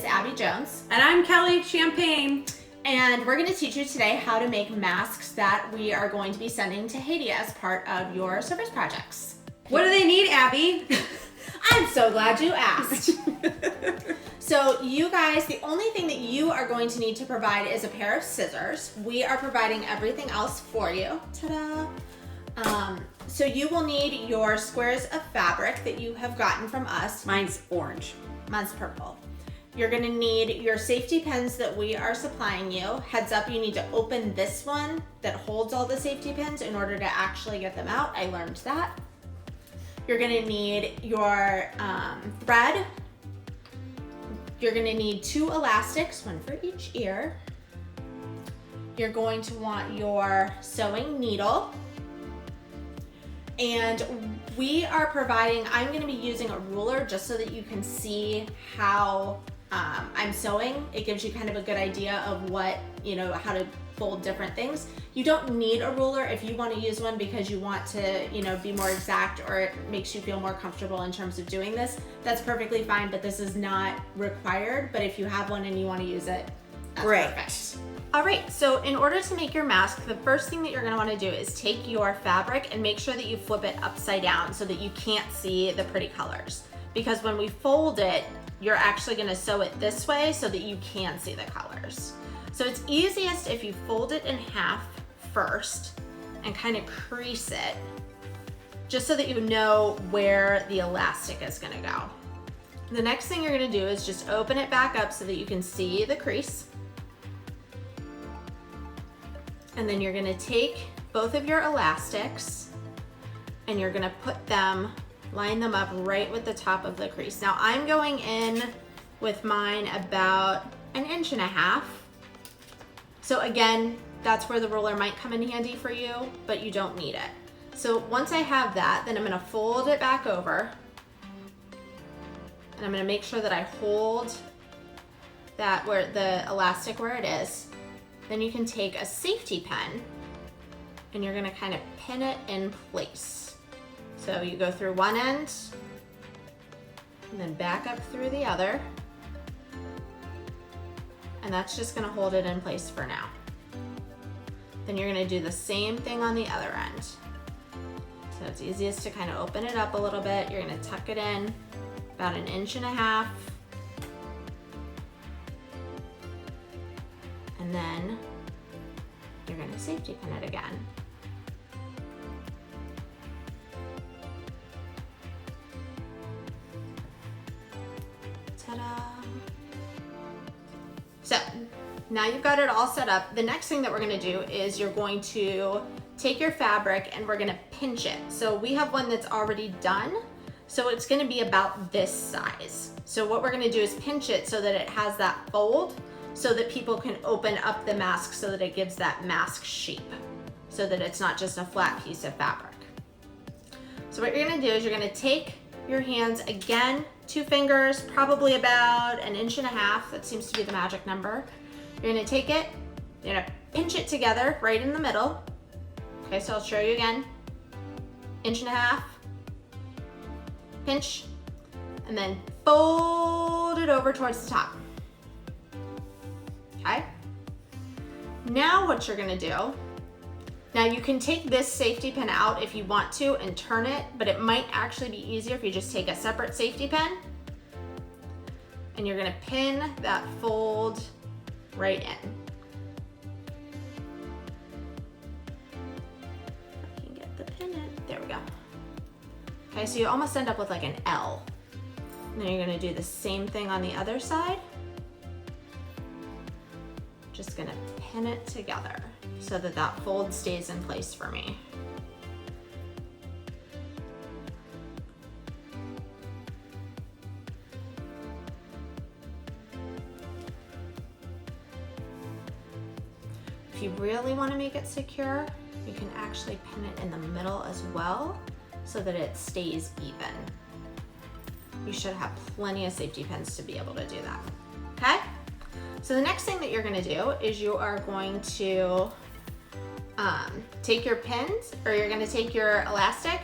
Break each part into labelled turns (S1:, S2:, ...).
S1: is Abby Jones.
S2: And I'm Kelly Champagne.
S1: And we're going to teach you today how to make masks that we are going to be sending to Haiti as part of your service projects.
S2: What do they need, Abby?
S1: I'm so glad you asked. So you guys, the only thing that you are going to need to provide is a pair of scissors. We are providing everything else for you. Ta-da! So you will need your squares of fabric that you have gotten from us.
S2: Mine's orange.
S1: Mine's purple. You're gonna need your safety pins that we are supplying you. Heads up, you need to open this one that holds all the safety pins in order to actually get them out. I learned that. You're gonna need your thread. You're gonna need 2 elastics, one for each ear. You're going to want your sewing needle. And we are providing, I'm going to be using a ruler just so that you can see how I'm sewing. It gives you kind of a good idea of what, how to fold different things. You don't need a ruler if you want to use one because you want to, be more exact or it makes you feel more comfortable in terms of doing this. That's perfectly fine, but this is not required. But if you have one and you want to use it, that's perfect. All right, so in order to make your mask, the first thing that you're gonna wanna do is take your fabric and make sure that you flip it upside down so that you can't see the pretty colors. Because when we fold it, you're actually gonna sew it this way so that you can see the colors. So it's easiest if you fold it in half first and kind of crease it, just so that you know where the elastic is gonna go. The next thing you're gonna do is just open it back up so that you can see the crease. And then you're gonna take both of your elastics and you're gonna line them up right with the top of the crease. Now I'm going in with mine about 1.5 inches. So again, that's where the ruler might come in handy for you, but you don't need it. So once I have that, then I'm gonna fold it back over and I'm gonna make sure that I hold that where the elastic where it is. Then you can take a safety pin and you're gonna kind of pin it in place. So you go through one end and then back up through the other. And that's just gonna hold it in place for now. Then you're gonna do the same thing on the other end. So it's easiest to kind of open it up a little bit. You're gonna tuck it in about 1.5 inches. And then you're gonna safety pin it again. Ta-da! So now you've got it all set up. The next thing that we're gonna do is you're going to take your fabric and we're gonna pinch it. So we have one that's already done. So it's gonna be about this size. So what we're gonna do is pinch it so that it has that fold, so that people can open up the mask so that it gives that mask shape, so that it's not just a flat piece of fabric. So what you're gonna do is you're gonna take your hands again, 2 fingers, probably about 1.5 inches. That seems to be the magic number. You're gonna take it, you're gonna pinch it together right in the middle. Okay, so I'll show you again. 1.5 inches, pinch, and then fold it over towards the top. Okay. Now what you're gonna do, now you can take this safety pin out if you want to and turn it, but it might actually be easier if you just take a separate safety pin and you're gonna pin that fold right in. I can get the pin in, there we go. Okay, so you almost end up with like an L. And then you're gonna do the same thing on the other side. Just gonna pin it together so that that fold stays in place for me. If you really want to make it secure, you can actually pin it in the middle as well so that it stays even. You should have plenty of safety pins to be able to do that, okay? So the next thing that you're gonna do is you are going to take your pins, or you're gonna take your elastic,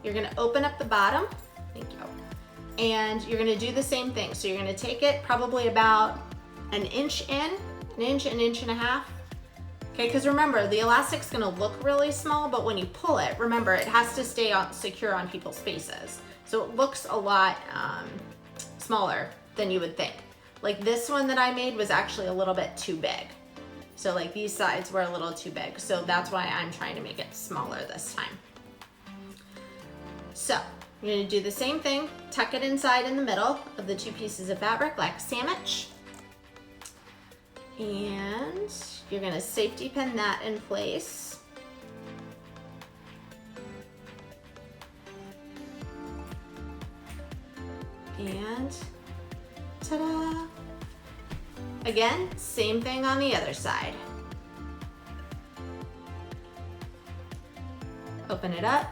S1: you're gonna open up the bottom, thank you, And you're gonna do the same thing. So you're gonna take it probably about an inch in, an inch and a half. Okay, because remember, the elastic's gonna look really small, but when you pull it, remember, it has to stay secure on people's faces. So it looks a lot smaller than you would think. Like this one that I made was actually a little bit too big. So like these sides were a little too big. So that's why I'm trying to make it smaller this time. So you're gonna do the same thing, tuck it inside in the middle of the two pieces of fabric like a sandwich. And you're gonna safety pin that in place. And ta-da! Again, same thing on the other side. Open it up,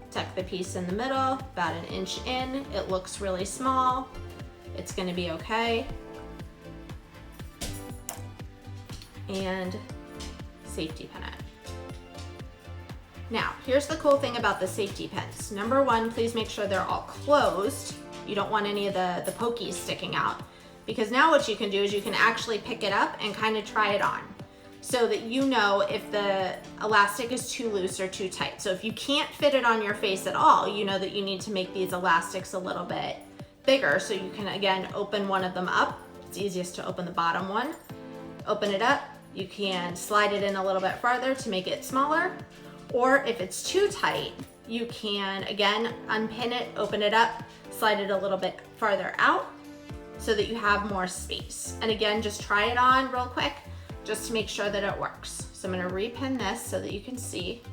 S1: tuck the piece in the middle, about an inch in. It looks really small. It's gonna be okay. And safety pin it. Now, here's the cool thing about the safety pins. Number one, please make sure they're all closed. You don't want any of the pokies sticking out, because now what you can do is you can actually pick it up and kind of try it on so that you know if the elastic is too loose or too tight. So if you can't fit it on your face at all, you know that you need to make these elastics a little bit bigger. So you can, again, open one of them up. It's easiest to open the bottom one. Open it up. You can slide it in a little bit farther to make it smaller. Or if it's too tight, you can, again, unpin it, open it up, slide it a little bit farther out so that you have more space. And again, just try it on real quick just to make sure that it works. So I'm gonna repin this so that you can see.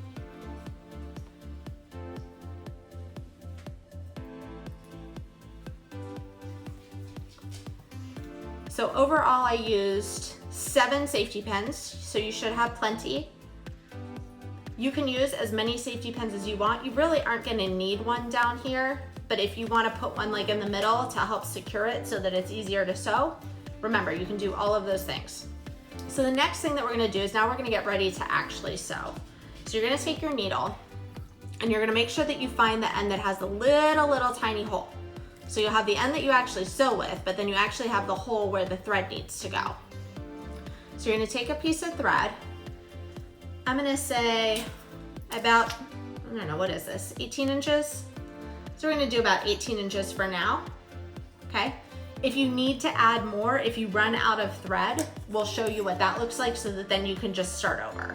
S1: So overall I used 7 safety pins, so you should have plenty. You can use as many safety pins as you want. You really aren't gonna need one down here, but if you wanna put one like in the middle to help secure it so that it's easier to sew, remember, you can do all of those things. So the next thing that we're gonna do is now we're gonna get ready to actually sew. So you're gonna take your needle and you're gonna make sure that you find the end that has the little tiny hole. So you'll have the end that you actually sew with, but then you actually have the hole where the thread needs to go. So you're gonna take a piece of thread. I'm gonna say about, I don't know, what is this, 18 inches? So we're gonna do about 18 inches for now, okay? If you need to add more, if you run out of thread, we'll show you what that looks like so that then you can just start over.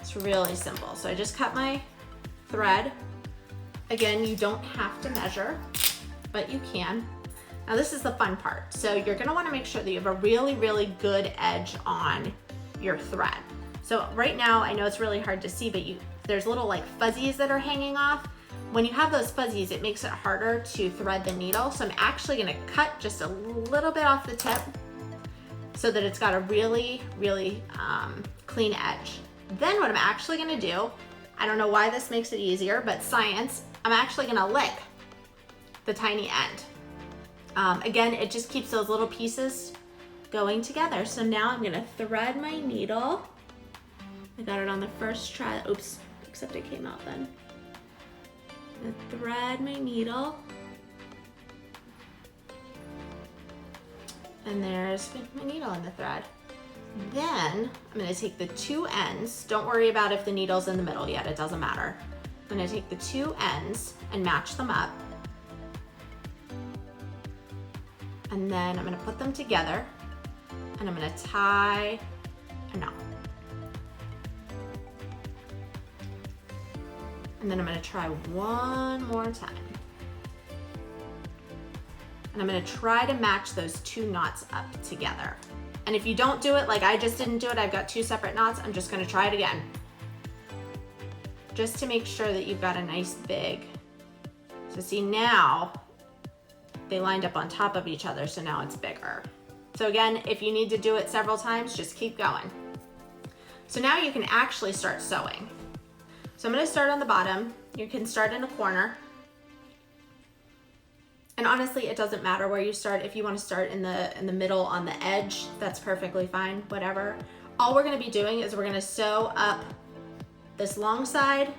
S1: It's really simple. So I just cut my thread. Again, you don't have to measure, but you can. Now this is the fun part. So you're gonna wanna make sure that you have a really good edge on your thread. So right now, I know it's really hard to see, but there's little like fuzzies that are hanging off. When you have those fuzzies, it makes it harder to thread the needle. So I'm actually gonna cut just a little bit off the tip so that it's got a really clean edge. Then what I'm actually gonna do, I don't know why this makes it easier, but science, I'm actually gonna lick the tiny end. Again, it just keeps those little pieces going together. So now I'm gonna thread my needle. I got it on the first try. Oops, except it came out then. I'm gonna thread my needle. And there's my needle in the thread. Then I'm gonna take the two ends. Don't worry about if the needle's in the middle yet, it doesn't matter. I'm gonna take the two ends and match them up. And then I'm gonna put them together and I'm gonna tie a knot. And then I'm gonna try one more time. And I'm gonna try to match those two knots up together. And if you don't do it, like I just didn't do it, I've got two separate knots, I'm just gonna try it again. Just to make sure that you've got a nice big, so see now, they lined up on top of each other, so now it's bigger. So again, if you need to do it several times, just keep going. So now you can actually start sewing. So I'm gonna start on the bottom. You can start in a corner. And honestly, it doesn't matter where you start. If you wanna start in the middle on the edge, that's perfectly fine, whatever. All we're gonna be doing is we're gonna sew up this long side,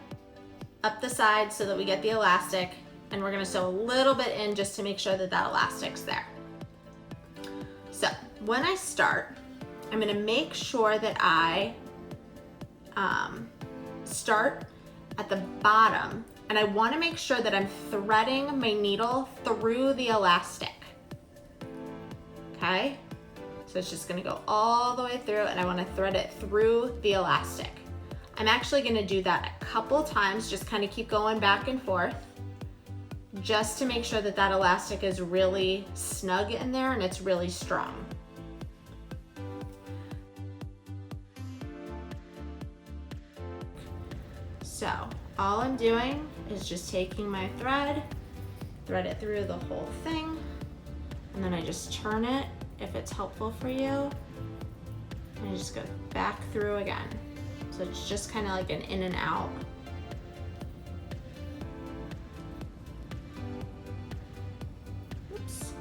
S1: up the side so that we get the elastic, and we're gonna sew a little bit in just to make sure that that elastic's there. So when I start, I'm gonna make sure that I start at the bottom, and I wanna make sure that I'm threading my needle through the elastic, okay? So it's just gonna go all the way through, and I wanna thread it through the elastic. I'm actually gonna do that a couple times, just kind of keep going back and forth, just to make sure that that elastic is really snug in there and it's really strong. So all I'm doing is just taking my thread it through the whole thing, and then I just turn it if it's helpful for you, and I just go back through again. So it's just kind of like an in and out. Oops.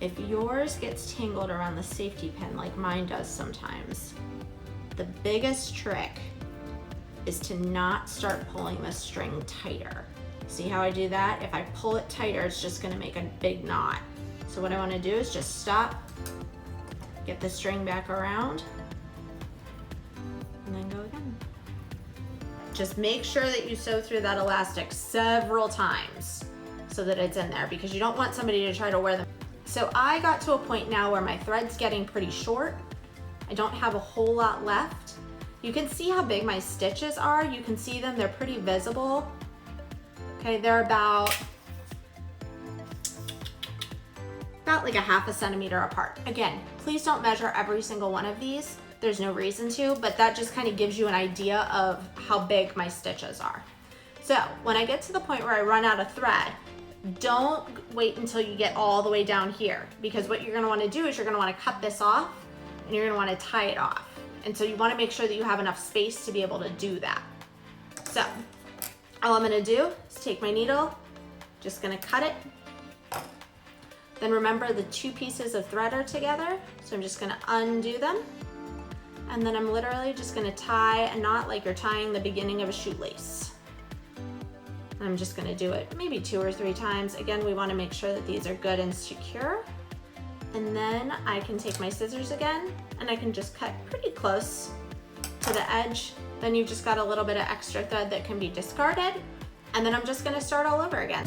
S1: If yours gets tangled around the safety pin like mine does sometimes, the biggest trick is to not start pulling the string tighter. See how I do that? If I pull it tighter, it's just gonna make a big knot. So what I wanna do is just stop, get the string back around, and then go again. Just make sure that you sew through that elastic several times so that it's in there, because you don't want somebody to try to wear them. So I got to a point now where my thread's getting pretty short. I don't have a whole lot left. You can see how big my stitches are. You can see them, they're pretty visible. Okay, they're about like a ½ centimeter apart. Again, please don't measure every single one of these. There's no reason to, but that just kind of gives you an idea of how big my stitches are. So when I get to the point where I run out of thread, don't wait until you get all the way down here, because what you're gonna wanna do is you're gonna wanna cut this off and you're gonna wanna tie it off. And so you wanna make sure that you have enough space to be able to do that. So all I'm gonna do is take my needle, just gonna cut it. Then remember the two pieces of thread are together, so I'm just gonna undo them. And then I'm literally just gonna tie a knot like you're tying the beginning of a shoelace. I'm just gonna do it maybe 2 or 3 times. Again, we wanna make sure that these are good and secure. And then I can take my scissors again, and I can just cut pretty close to the edge. Then you've just got a little bit of extra thread that can be discarded. And then I'm just gonna start all over again.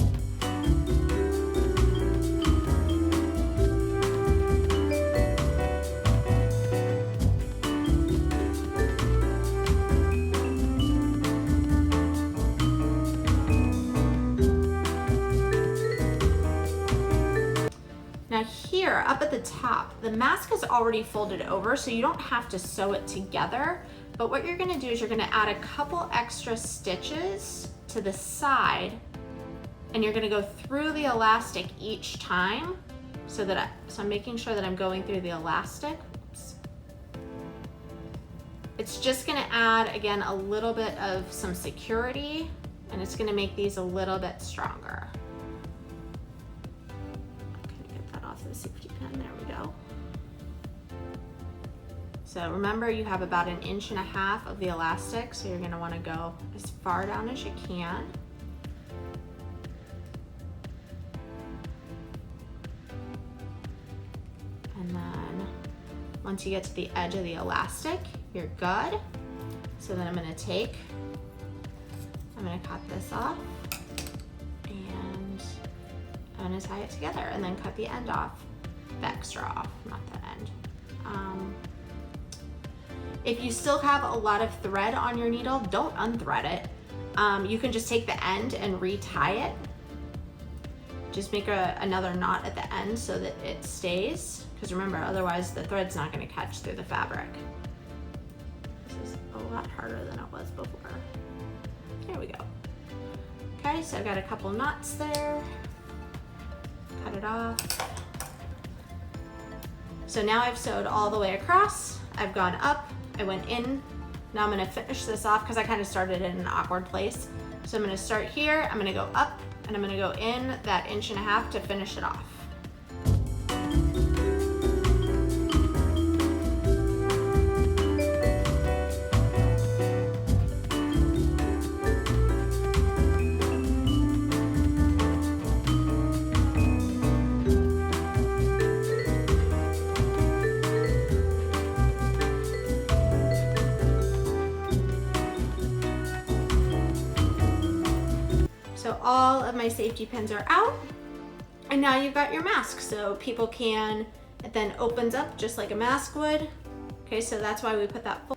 S1: Now here, up at the top, the mask is already folded over, so you don't have to sew it together. But what you're gonna do is you're gonna add a couple extra stitches to the side, and you're gonna go through the elastic each time, so I'm making sure that I'm going through the elastic. Oops. It's just gonna add, again, a little bit of some security, and it's gonna make these a little bit stronger. The safety pin, there we go. So remember, you have about 1.5 inches of the elastic, so you're gonna wanna go as far down as you can. And then once you get to the edge of the elastic, you're good. So then I'm gonna cut this off, and I'm gonna tie it together and then cut the end off, the extra off, not the end. If you still have a lot of thread on your needle, don't unthread it. You can just take the end and retie it. Just make another knot at the end so that it stays, because remember, otherwise the thread's not gonna catch through the fabric. This is a lot harder than it was before. There we go. Okay, so I've got a couple knots there. Cut it off. So now I've sewed all the way across. I've gone up, I went in. Now I'm gonna finish this off because I kind of started in an awkward place. So I'm gonna start here, I'm gonna go up, and I'm gonna go in that 1.5 inches to finish it off. all of my safety pins are out. And now you've got your mask. So people can, it then opens up just like a mask would. Okay, so that's why we put that full